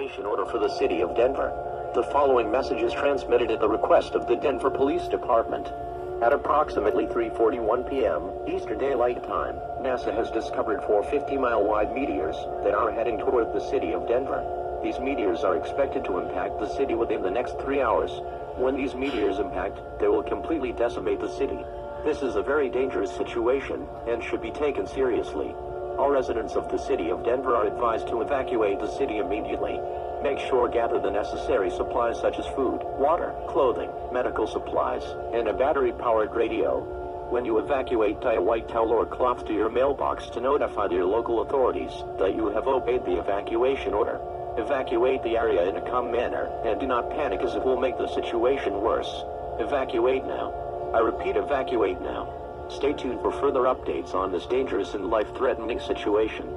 evacuation order for the city of Denver. The following message is transmitted at the request of the Denver Police Department. At approximately 3:41 p.m. Eastern Daylight Time, NASA has discovered 4 50-mile-wide meteors that are heading toward the city of Denver. These meteors are expected to impact the city within the next 3 hours. When these meteors impact, they will completely decimate the city. This is a very dangerous situation and should be taken seriously. All residents of the city of Denver are advised to evacuate the city immediately. Make sure gather the necessary supplies such as food, water, clothing, medical supplies, and a battery-powered radio. When you evacuate, tie a white towel or cloth to your mailbox to notify your local authorities that you have obeyed the evacuation order. Evacuate the area in a calm manner, and do not panic as it will make the situation worse. Evacuate now. I repeat, evacuate now. Stay tuned for further updates on this dangerous and life-threatening situation.